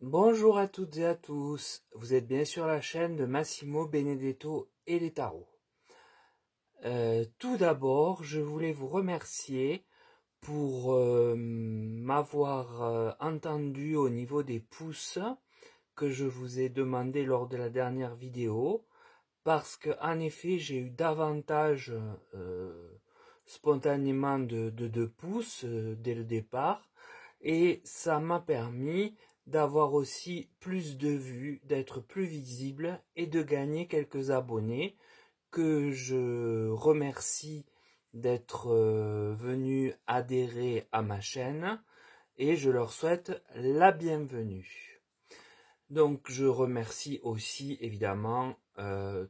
Bonjour à toutes et à tous, vous êtes bien sur la chaîne de Massimo Benedetto et les tarots. Tout d'abord, je voulais vous remercier pour m'avoir entendu au niveau des pouces que je vous ai demandé lors de la dernière vidéo, parce que en effet j'ai eu davantage spontanément de pouces dès le départ, et ça m'a permis d'avoir aussi plus de vues, d'être plus visible et de gagner quelques abonnés que je remercie d'être venus adhérer à ma chaîne, et je leur souhaite la bienvenue. Donc je remercie aussi évidemment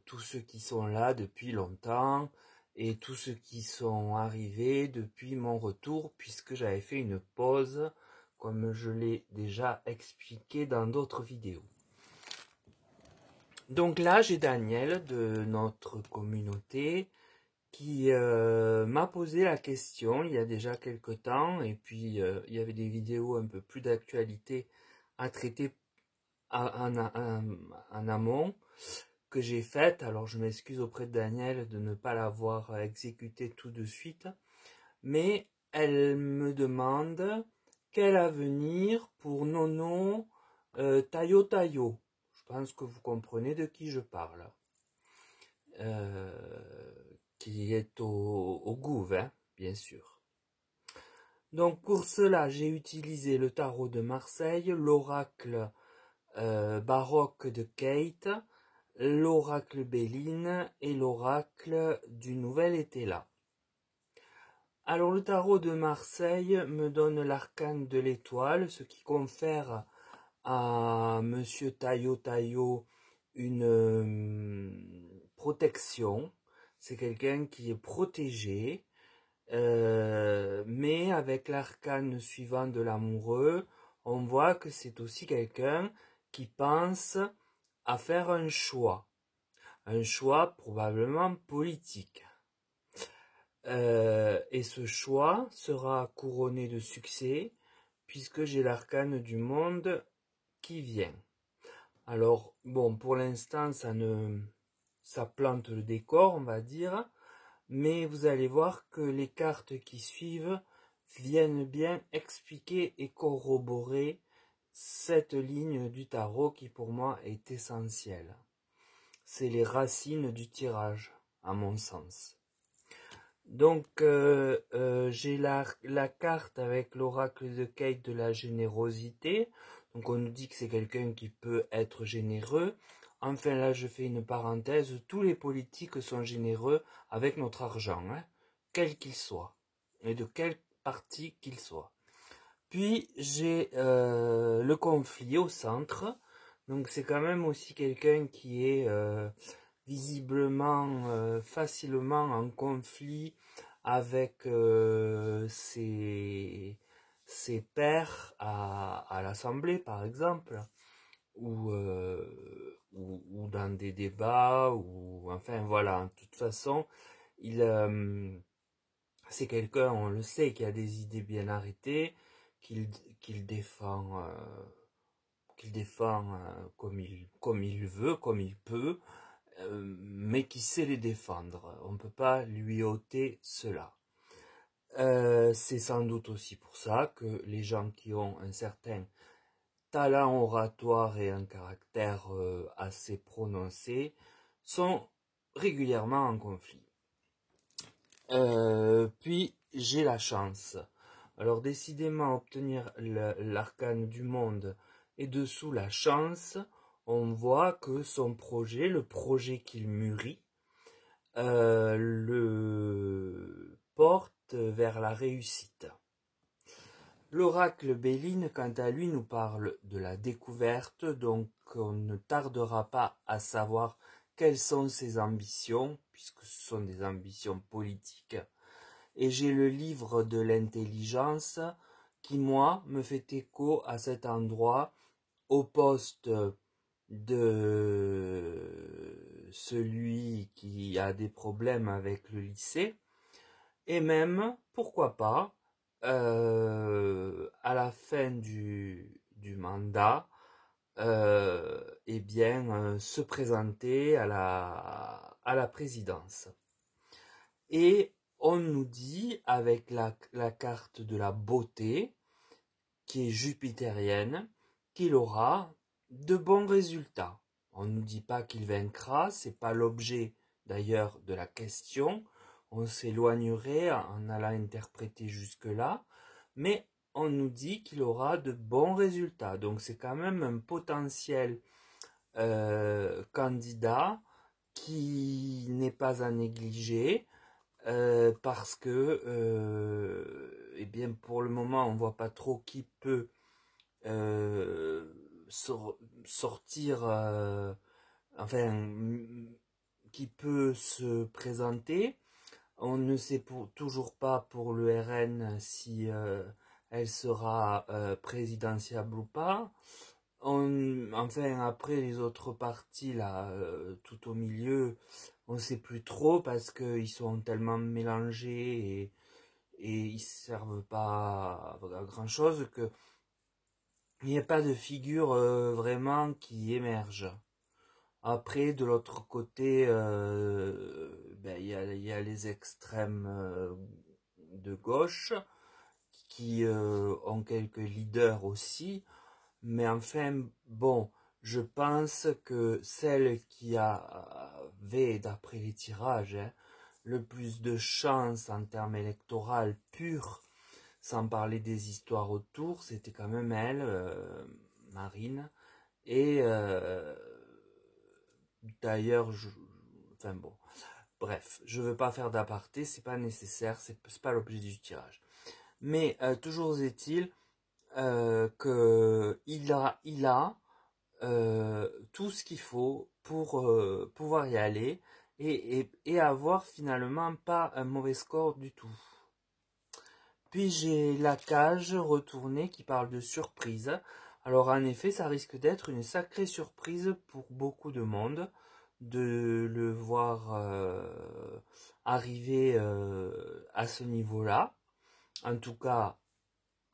tous ceux qui sont là depuis longtemps et tous ceux qui sont arrivés depuis mon retour, puisque j'avais fait une pause comme je l'ai déjà expliqué dans d'autres vidéos. Donc là j'ai Daniel de notre communauté qui m'a posé la question il y a déjà quelque temps, et puis il y avait des vidéos un peu plus d'actualité à traiter en amont que j'ai faite. Alors je m'excuse auprès de Daniel de ne pas l'avoir exécutée tout de suite, mais elle me demande quel avenir pour Nono Tayo Tayo. Je pense que vous comprenez de qui je parle. Qui est au Gouv, hein, bien sûr. Donc pour cela, j'ai utilisé le tarot de Marseille, l'oracle baroque de Kate, l'oracle Béline et l'oracle du Nouvel Étéla. Alors le tarot de Marseille me donne l'arcane de l'étoile, ce qui confère à Monsieur Tayo Tayo une protection. C'est quelqu'un qui est protégé, mais avec l'arcane suivant de l'amoureux, on voit que c'est aussi quelqu'un qui pense à faire un choix probablement politique. Et ce choix sera couronné de succès, puisque j'ai l'arcane du monde qui vient. Alors, bon, pour l'instant, ça plante le décor, on va dire, mais vous allez voir que les cartes qui suivent viennent bien expliquer et corroborer cette ligne du tarot qui pour moi est essentielle. C'est les racines du tirage, à mon sens. Donc j'ai la carte avec l'oracle de Kate de la générosité. Donc on nous dit que c'est quelqu'un qui peut être généreux. Enfin là je fais une parenthèse, tous les politiques sont généreux avec notre argent, hein, quel qu'il soit, et de quel parti qu'il soit. Puis j'ai le conflit au centre, donc c'est quand même aussi quelqu'un qui est visiblement facilement en conflit avec ses pairs à l'Assemblée par exemple, ou dans des débats, ou enfin voilà, de toute façon c'est quelqu'un, on le sait, qui a des idées bien arrêtées, qu'il défend, comme il veut, comme il peut, mais qui sait les défendre. On ne peut pas lui ôter cela. C'est sans doute aussi pour ça que les gens qui ont un certain talent oratoire et un caractère assez prononcé sont régulièrement en conflit. Puis j'ai la chance. Alors décidément, obtenir l'arcane du monde et dessous la chance, on voit que son projet, le projet qu'il mûrit, le porte vers la réussite. L'oracle Béline, quant à lui, nous parle de la découverte, donc on ne tardera pas à savoir quelles sont ses ambitions, puisque ce sont des ambitions politiques. Et j'ai le livre de l'intelligence qui, moi, me fait écho à cet endroit, au poste de celui qui a des problèmes avec le lycée, et même, pourquoi pas, à la fin du mandat, eh bien, se présenter à la présidence. Et on nous dit, avec la carte de la beauté, qui est jupitérienne, qu'il aura de bons résultats. On ne nous dit pas qu'il vaincra, c'est pas l'objet d'ailleurs de la question. On s'éloignerait en allant interpréter jusque-là, mais on nous dit qu'il aura de bons résultats. Donc c'est quand même un potentiel candidat qui n'est pas à négliger, parce que eh bien, pour le moment on voit pas trop qui peut sortir, enfin, qui peut se présenter. On ne sait toujours pas pour le RN si elle sera présidentiable ou pas. Enfin, après les autres partis, là, tout au milieu, on ne sait plus trop parce qu'ils sont tellement mélangés et ils ne servent pas à grand chose que il n'y a pas de figure vraiment qui émerge. Après, de l'autre côté, ben, il y a les extrêmes de gauche qui ont quelques leaders aussi. Mais enfin, bon, je pense que celle qui avait, d'après les tirages, hein, le plus de chance en termes électoraux purs, sans parler des histoires autour, c'était quand même elle, Marine. Et d'ailleurs, enfin bon, bref, je veux pas faire d'aparté, c'est pas nécessaire, c'est pas l'objet du tirage. Mais toujours est-il que il a tout ce qu'il faut pour pouvoir y aller et avoir finalement pas un mauvais score du tout. Puis j'ai la cage retournée qui parle de surprise. Alors en effet, ça risque d'être une sacrée surprise pour beaucoup de monde de le voir arriver à ce niveau-là. En tout cas,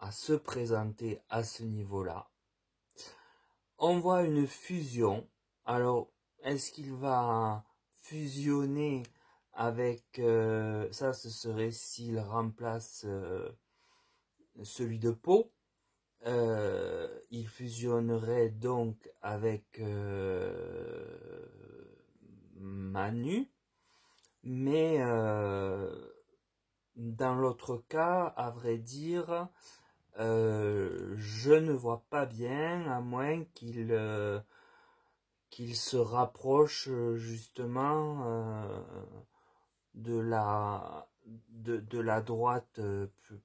à se présenter à ce niveau-là. On voit une fusion. Alors, est-ce qu'il va fusionner avec... ça, ce serait s'il remplace celui de Pau. Il fusionnerait donc avec Manu. Mais dans l'autre cas, à vrai dire, je ne vois pas bien, à moins qu'il se rapproche justement de la droite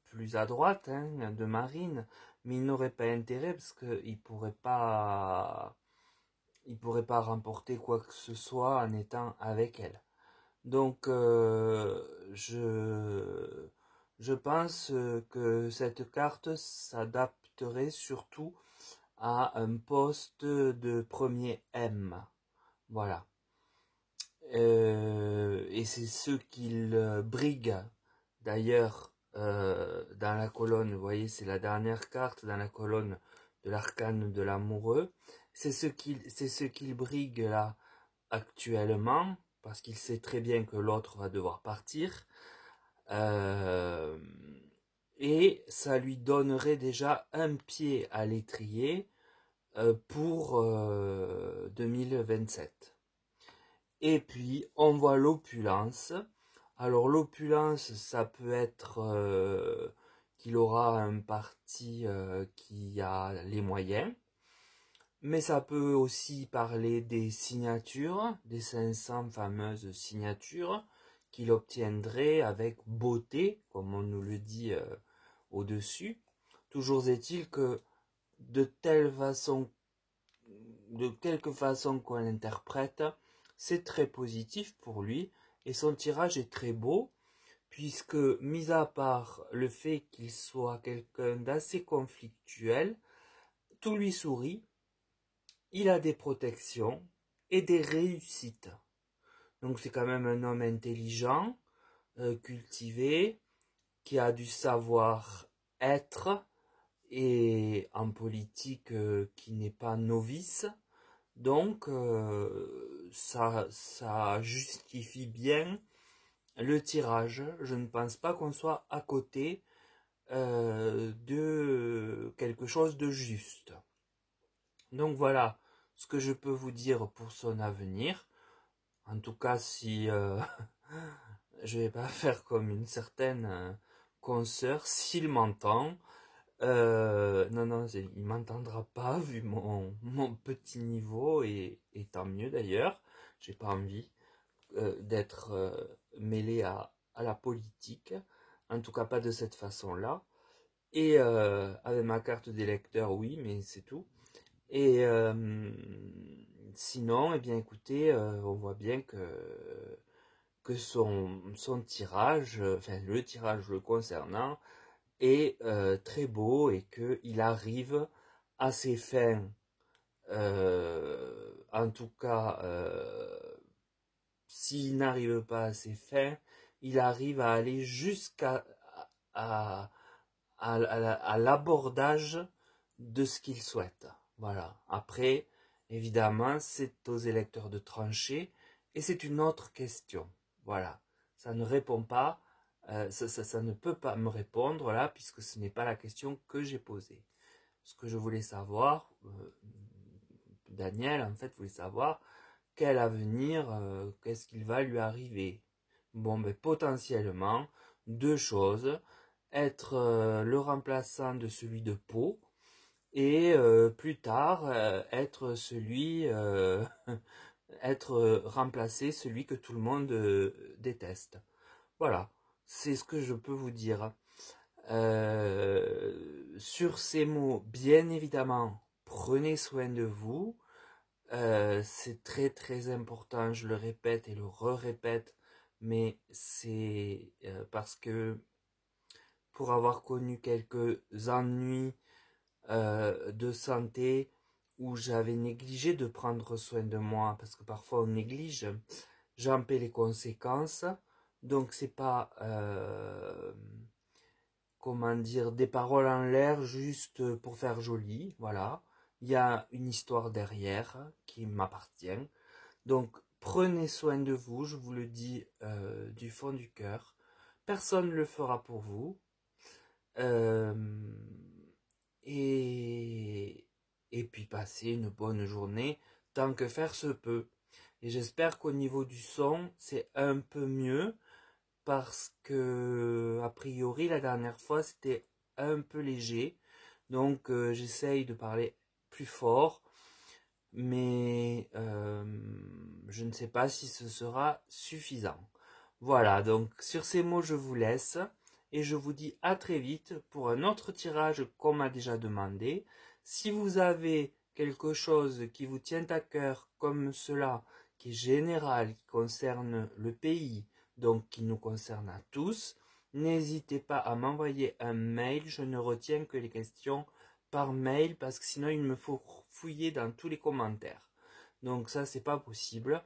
plus à droite, hein, de Marine, mais il n'aurait pas intérêt parce qu'il pourrait pas remporter quoi que ce soit en étant avec elle. Donc je pense que cette carte s'adapterait surtout à un poste de premier M. Voilà. Et c'est ce qu'il brigue. D'ailleurs, dans la colonne, vous voyez, c'est la dernière carte dans la colonne de l'arcane de l'amoureux. C'est ce qu'il brigue là actuellement, parce qu'il sait très bien que l'autre va devoir partir. Et ça lui donnerait déjà un pied à l'étrier pour 2027. Et puis, on voit l'opulence. Alors, l'opulence, ça peut être qu'il aura un parti qui a les moyens. Mais ça peut aussi parler des signatures, des 500 fameuses signatures qu'il obtiendrait avec beauté, comme on nous le dit au-dessus. Toujours est-il que de quelque façon qu'on l'interprète, c'est très positif pour lui et son tirage est très beau, puisque, mis à part le fait qu'il soit quelqu'un d'assez conflictuel, tout lui sourit. Il a des protections et des réussites. Donc c'est quand même un homme intelligent, cultivé, qui a du savoir-être et en politique qui n'est pas novice. Donc, ça justifie bien le tirage. Je ne pense pas qu'on soit à côté de quelque chose de juste. Donc voilà ce que je peux vous dire pour son avenir. En tout cas, si je vais pas faire comme une certaine consoeur, s'il m'entend, non, il m'entendra pas vu mon petit niveau et tant mieux d'ailleurs. J'ai pas envie d'être mêlé à la politique, en tout cas pas de cette façon-là. Et avec ma carte d'électeur, oui, mais c'est tout. Et sinon, eh bien écoutez, on voit bien que son tirage, enfin le tirage le concernant, est très beau et qu'il arrive à ses fins, en tout cas, s'il n'arrive pas à ses fins, il arrive à aller jusqu'à à, à l'abordage de ce qu'il souhaite. Voilà. Après, évidemment, c'est aux électeurs de trancher et c'est une autre question. Voilà. Ça ne répond pas, ça ne peut pas me répondre là, puisque ce n'est pas la question que j'ai posée. Ce que je voulais savoir, Daniel, en fait, voulait savoir quel avenir, qu'est-ce qu'il va lui arriver. Bon, ben, potentiellement, deux choses. Être le remplaçant de celui de Pau, et plus tard être celui être remplacé celui que tout le monde déteste. Voilà, c'est ce que je peux vous dire. Sur ces mots, bien évidemment, prenez soin de vous. C'est très très important, je le répète et le re-répète, mais c'est parce que pour avoir connu quelques ennuis de santé où j'avais négligé de prendre soin de moi, parce que parfois on néglige, j'en paie les conséquences. Donc c'est pas comment dire, des paroles en l'air juste pour faire joli. Voilà, il y a une histoire derrière qui m'appartient. Donc prenez soin de vous, je vous le dis du fond du cœur. Personne ne le fera pour vous. Euh, et, et puis passer une bonne journée tant que faire se peut. Et j'espère qu'au niveau du son, c'est un peu mieux parce que, a priori, la dernière fois, c'était un peu léger. Donc, j'essaye de parler plus fort, mais je ne sais pas si ce sera suffisant. Voilà, donc sur ces mots, je vous laisse et je vous dis à très vite pour un autre tirage qu'on m'a déjà demandé. Si vous avez quelque chose qui vous tient à cœur comme cela, qui est général, qui concerne le pays, donc qui nous concerne à tous, n'hésitez pas à m'envoyer un mail. Je ne retiens que les questions par mail parce que sinon il me faut fouiller dans tous les commentaires. Donc ça, c'est pas possible.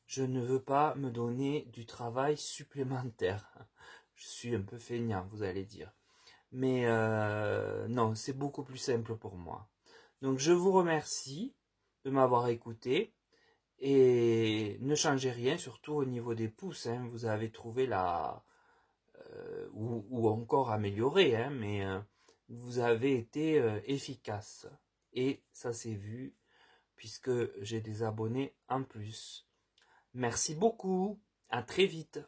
Je ne veux pas me donner du travail supplémentaire. Je suis un peu feignant, vous allez dire. Mais non, c'est beaucoup plus simple pour moi. Donc je vous remercie de m'avoir écouté. Et ne changez rien, surtout au niveau des pouces. Hein. Vous avez trouvé la... ou encore amélioré, hein, mais vous avez été efficace. Et ça s'est vu, puisque j'ai des abonnés en plus. Merci beaucoup. À très vite.